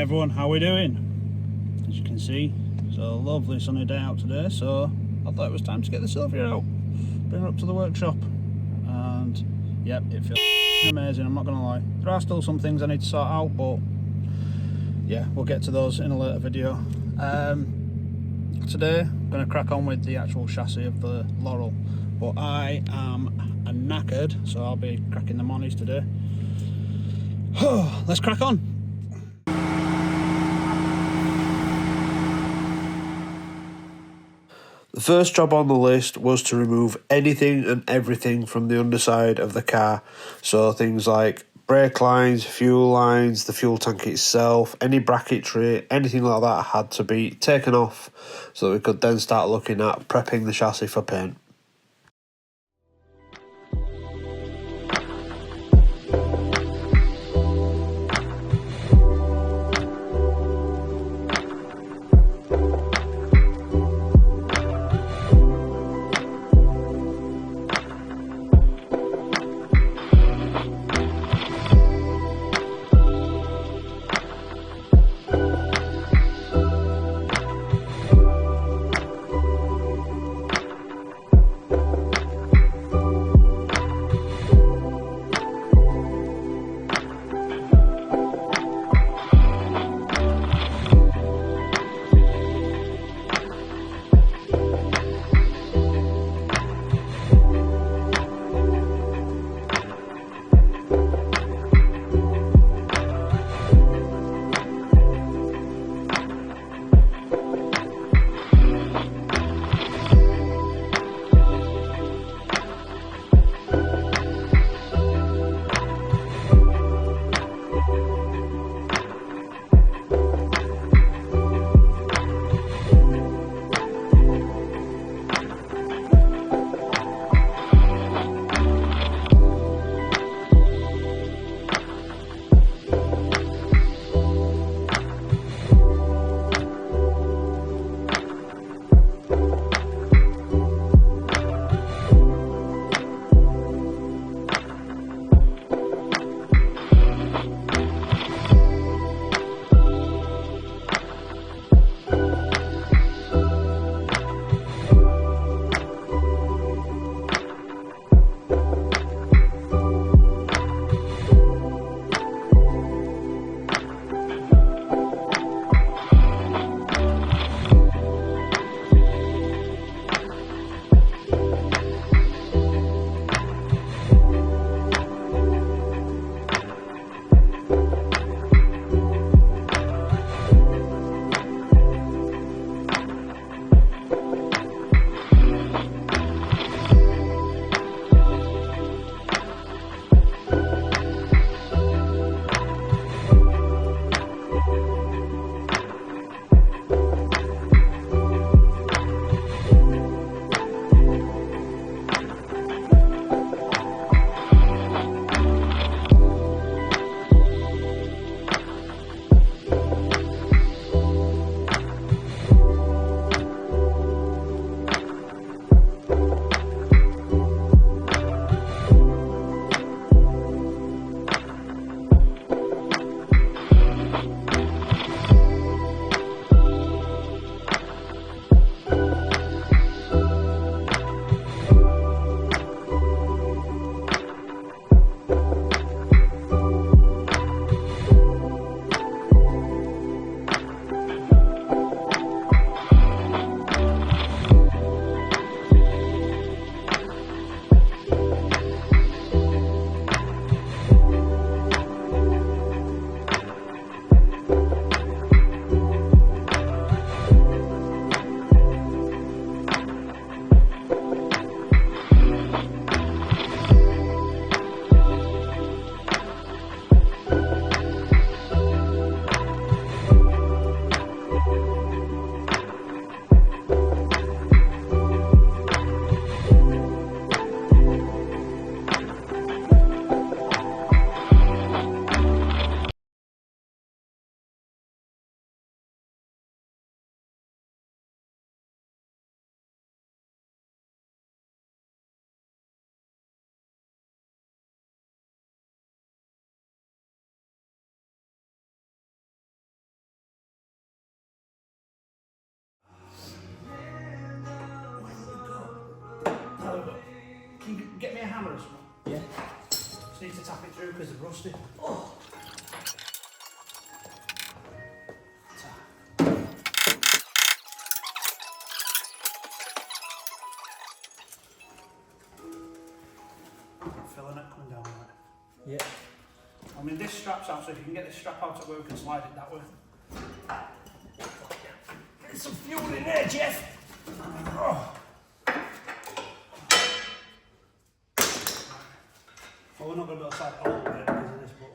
everyone, how we doing? As you can see, it's a lovely sunny day out today, so I thought it was time to get the Sylvia out, bring her up to the workshop, and yep, it feels amazing, I'm not gonna lie. There are still some things I need to sort out, but yeah, we'll get to those in a later video. Today I'm gonna crack on with the actual chassis of the Laurel, but I am knackered, so I'll be cracking the monies today. Let's crack on. The first job on the list was to remove anything and everything from the underside of the car. So things like brake lines, fuel lines, the fuel tank itself, any bracketry, anything like that had to be taken off so that we could then start looking at prepping the chassis for paint. hammer or something? Yeah. Just need to tap it through because they're rusty. Oh. Filling it coming down right. Yeah. I mean, this strap's out, so if you can get this strap out of where we can slide it that way. Get some fuel in there, Jeff. Oh. Well, we're not going to be able to slide it all the way because of this, but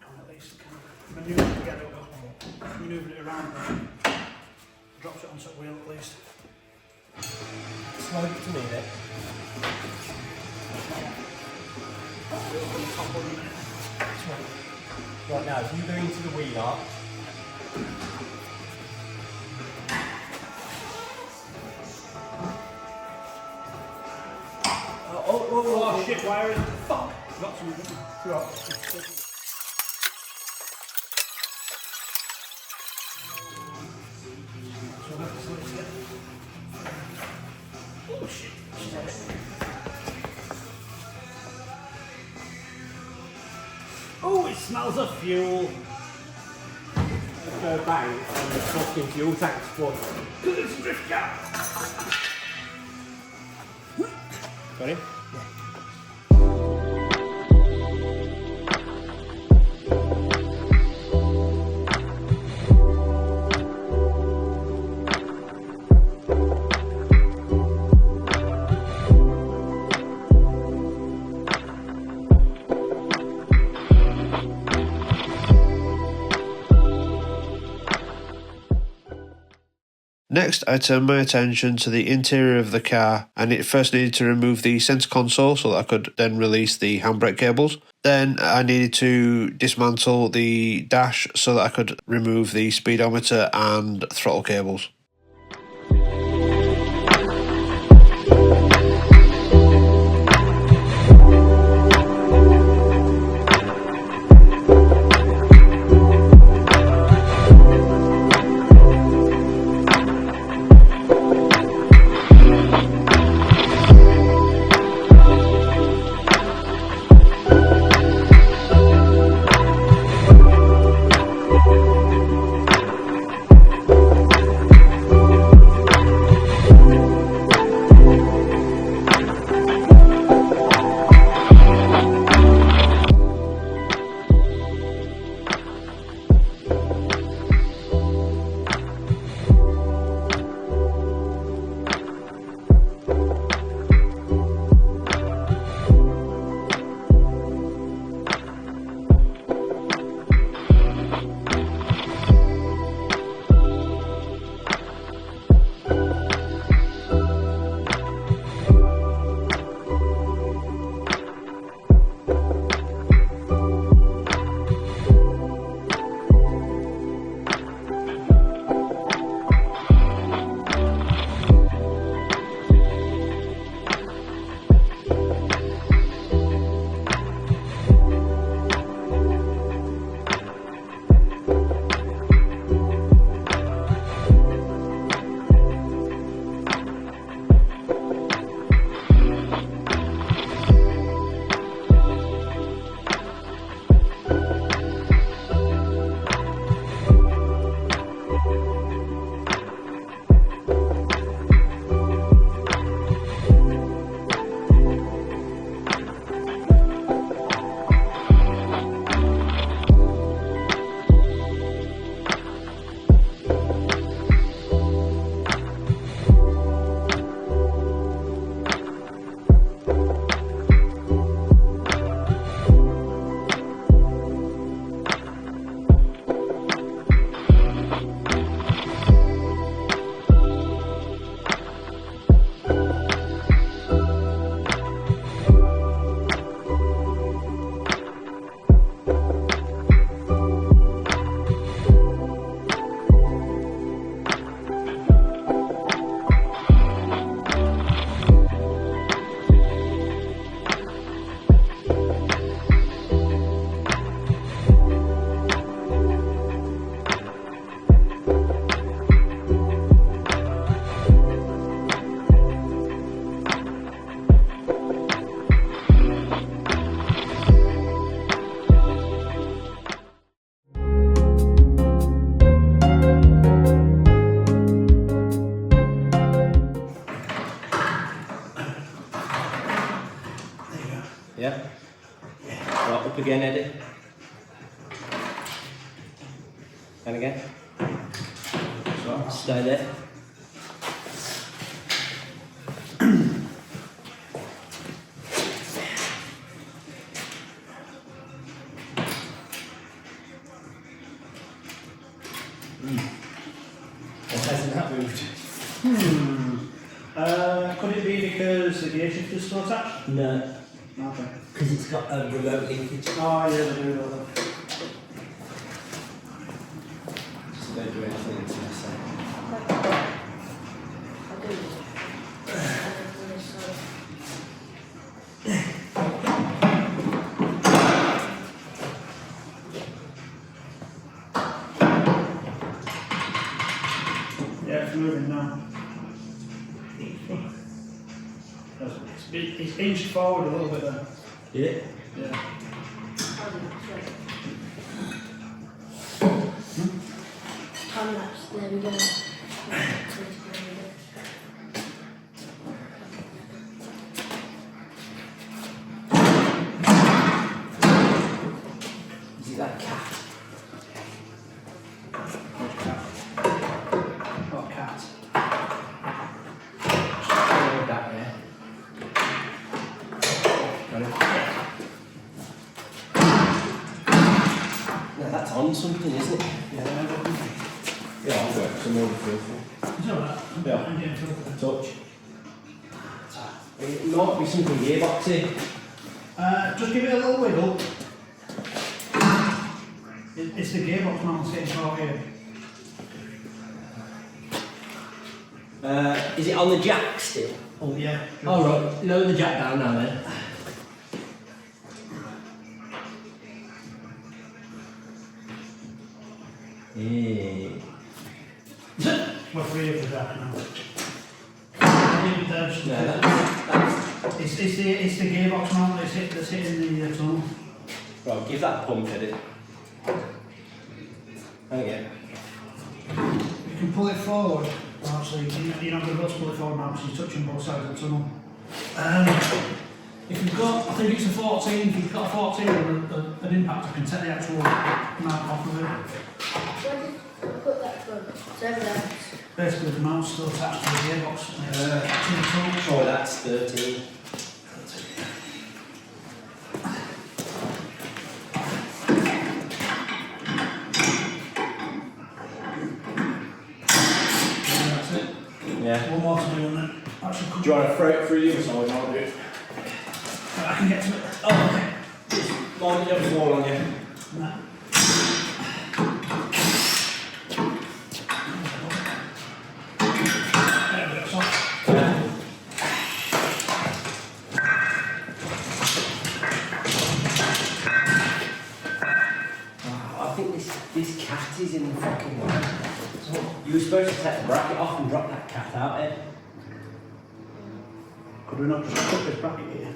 can at least kind of manoeuvre it together, manoeuvre it around, drops it onto the wheel at least. Slide it to me then. Right now, if you go into the wheel arch, oh shit, wire is fuck! Got something. Oh shit. Oh, it smells of fuel. let's go bang and the fucking fuel tank's full. Because it's a drift car. Got him? Next, I turned my attention to the interior of the car, and it first needed to remove the centre console so that I could then release the handbrake cables. Then I needed to dismantle the dash so that I could remove the speedometer and throttle cables. on. Stay there. It hasn't that moved. Could it be because the gear shift is still attached? No, Okay. because it's got a remote linkage. Oh yeah, they do that. Just don't do anything until I say. Yeah, it's moving now. It's inched forward a little bit there. Yeah. Yeah. Time lapse, there we go. Is it that cat? Got a cat. Hold that there. Got it. Now that's on something, isn't it? Yeah, I'll work some more filter. It's alright. Yeah. I'm getting filtered. Touch. It might be something gearboxy. Just give it a little wiggle. It's the gearbox man that's getting caught here. Is it on the jack still? Oh yeah. Oh right, lower the jack down now then. Yeah. We're free of the jack now. No, that's It's the gearbox mount that's hitting the tunnel. right. Give that a pump at it. Oh yeah. You can pull it forward. Actually, you're not going to be able to pull it forward now because you're touching both sides of the tunnel. If you've got, I think it's a 14. If you've got a 14 or an impact, I can take the actual mount off of it. Where did you put that from? It's over there. Basically, the mount's still attached to the gearbox. It's in the tunnel. Oh, that's 13. That's it. Yeah. One more to do on it. That should come. Do you want to throw it through the other side? I'll do it. I can get to it. Oh, okay. Just line the other wall on you. No. There we go, so. Yeah. I think this cat is in the fucking way. You were supposed to take the bracket off and drop that cat out there. Could we not just put this bracket here?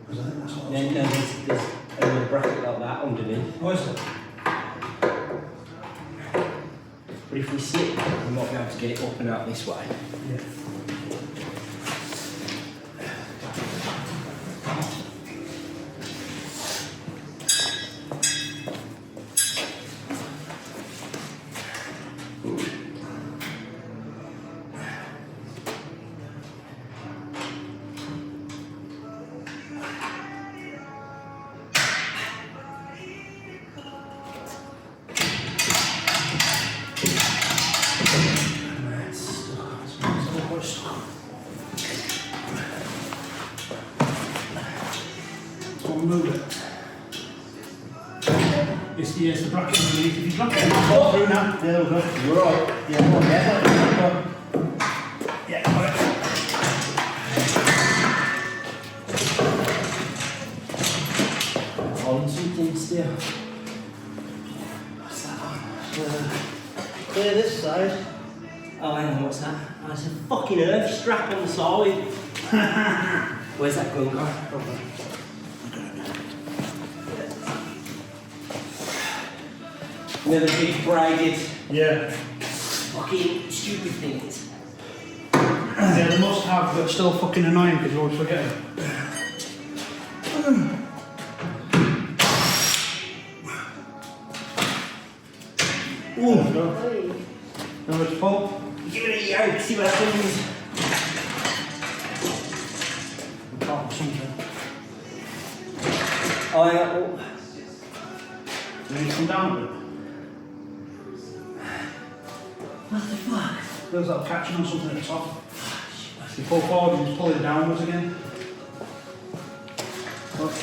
Because I think that's what No, there's another bracket like that underneath. What is it? But if we slip, we might be able to get it up and out this way. Yeah. Move it. It's the bracket underneath. If you drop it, go through now. There we go. You're right. Yeah, go on, yeah. Yeah, got it. On something still. What's that on? Clear this side. Oh, hang on, what's that? Oh, it's a fucking earth strap on the side. Where's that gun gone? You know the big braided Yeah. fucking stupid things. Yeah, they must have, but still fucking annoying because you always forget it. Ooh. Oi. No, it's full. Give it a yank, see what happens. We can't do something. Oh, yeah. Oh. Do you need to come down a bit? What the fuck? Feels like catching on something at the top. You pull forward and just pull it downwards again. Look.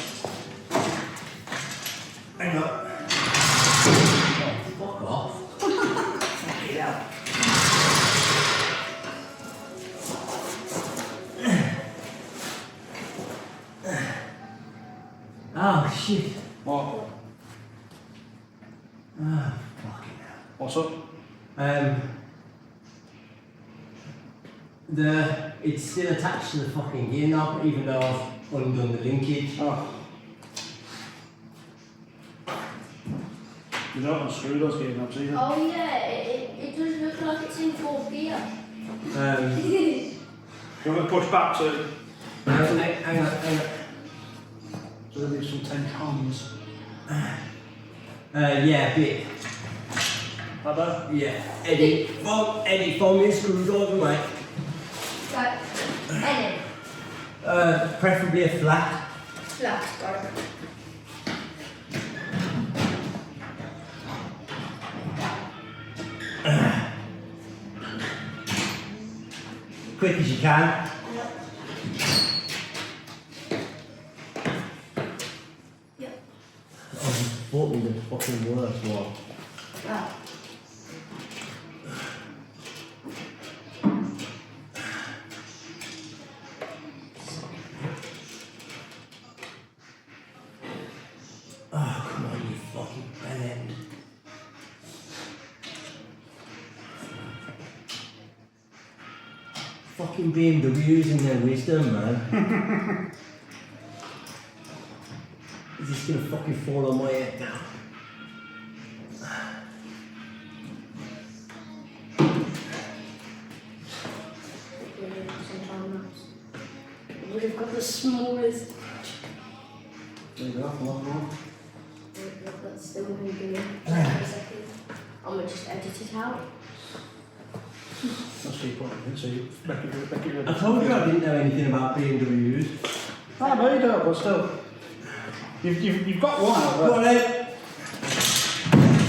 Hang on. Fuck off. Fuck it out. Oh shit. What? Oh, fucking hell. What's up? It's still attached to the fucking gear knob, even though I've undone the linkage. Oh. You don't unscrew those gear knobs either. Oh yeah, it does look like it's in fourth gear. You want to push back to Hang on. so there'll be some tensions. Yeah, a bit. Like that? Yeah. Eddie, fold me screws all the way. Like, any. Preferably a flat. Flat, got it. Quick as you can. Yep. Oh, you bought me the fucking worst one. Wow. Oh, come on, you fucking bellend. Fucking BMWs and their wisdom, man. Is this gonna fucking fall on my head now? Would have got the smallest. There you go, one more. That's still going to be in a second. I'm going to just edit it out. Let's keep putting it in so you back it I told you I didn't know anything about BMWs. I know you don't, but still. You've got one out Go on there. then.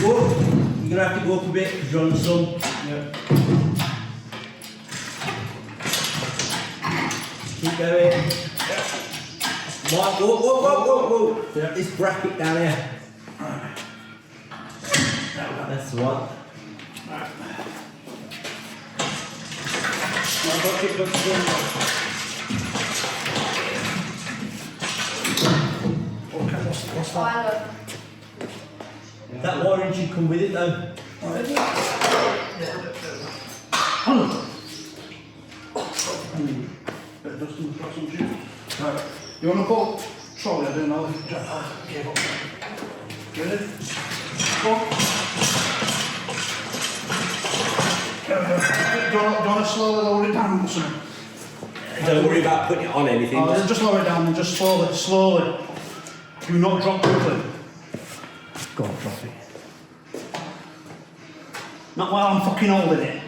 Whoa. You're gonna have to go up a bit because you're on the sun. Yeah. Keep going. Whoa. Yeah. This bracket down here. That's the one. Okay, what's that? That orange should come with it though. Bit of dust in the cross on you. Right. You want to put trolley? I don't know. Okay, ready? Go on. Do you want to slowly lower it down or something? Don't worry about putting it on anything. Oh, just lower it down and just slowly. Do not drop quickly. Go on, drop it. Not while I'm fucking holding it.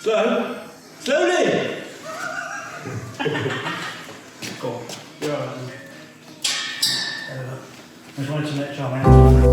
Slowly! Go on. You're alright. I just wanted to make sure my hands are free.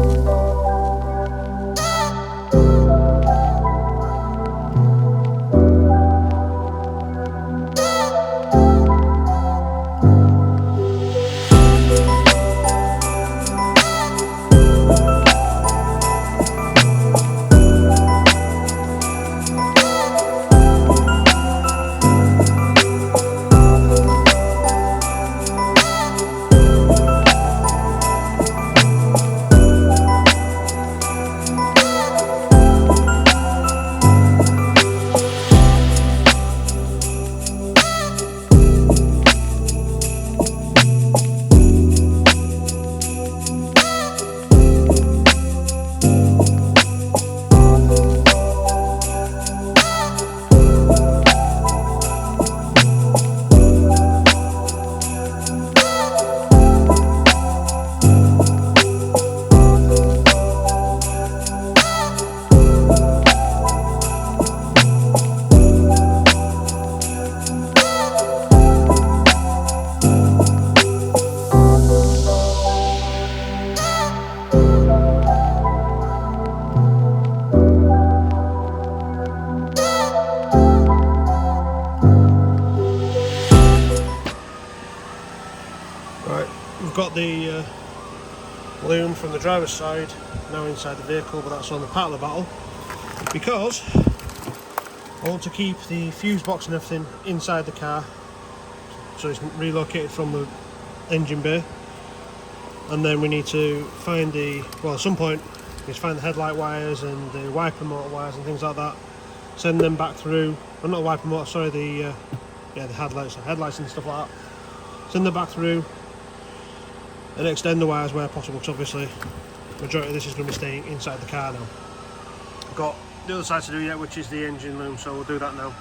loom from the driver's side now inside the vehicle, but that's only part of the battle because I want to keep the fuse box and everything inside the car, so it's relocated from the engine bay. And then we need to find at some point we need to find the headlight wires and the wiper motor wires and things like that, send them back through, well, not wiper motor, sorry, the headlights and stuff like that, send them back through and extend the wires where possible, because obviously the majority of this is going to be staying inside the car now. I've got the other side to do yet, which is the engine loom, so we'll do that now.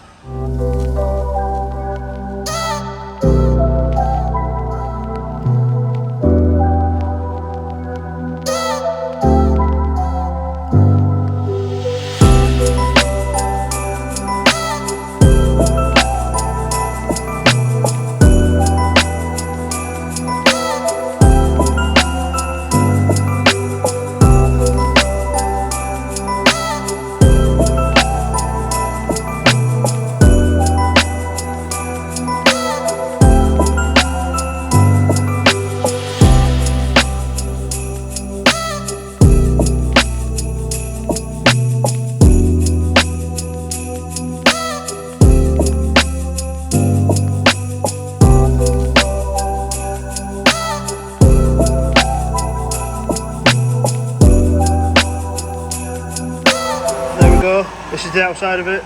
This is the outside of it.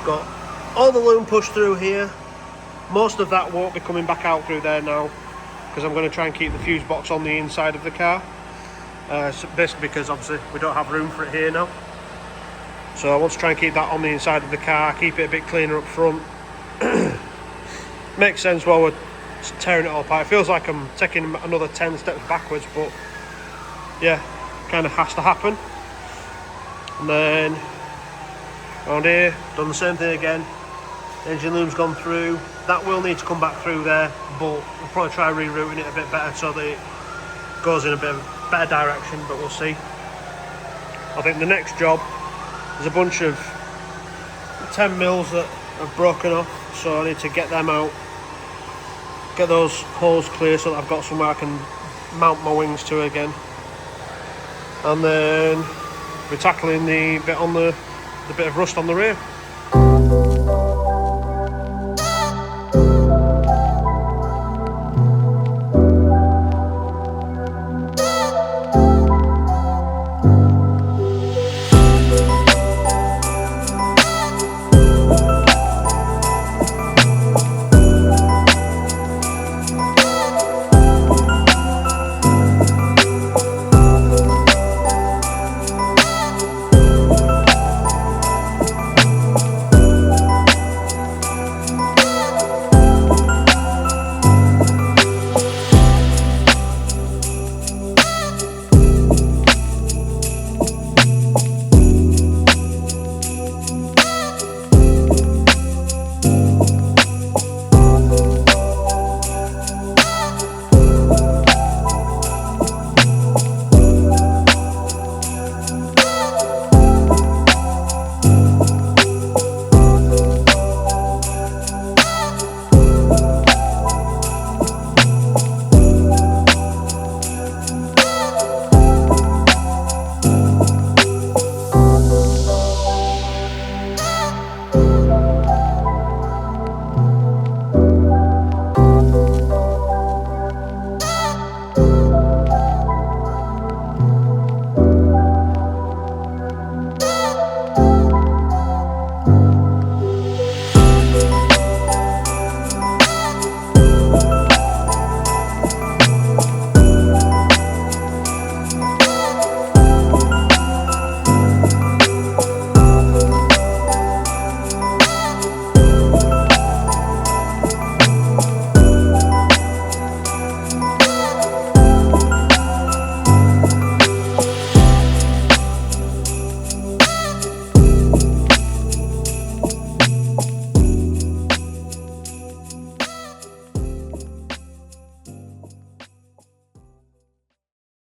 Got all the loom pushed through here. Most of that won't be coming back out through there now, because I'm going to try and keep the fuse box on the inside of the car. So basically because obviously we don't have room for it here now. So I want to try and keep that on the inside of the car, keep it a bit cleaner up front. Makes sense while we're tearing it all apart. It feels like I'm taking another 10 steps backwards, but yeah, kind of has to happen. And then around here, done the same thing again. Engine loom's gone through. That will need to come back through there, but we'll probably try rerouting it a bit better so that it goes in a bit of a better direction, but we'll see. I think the next job, there's a bunch of 10 mils that have broken off, so I need to get them out, get those holes clear so that I've got somewhere I can mount my wings to again. And then we're tackling the bit on the bit of rust on the rear.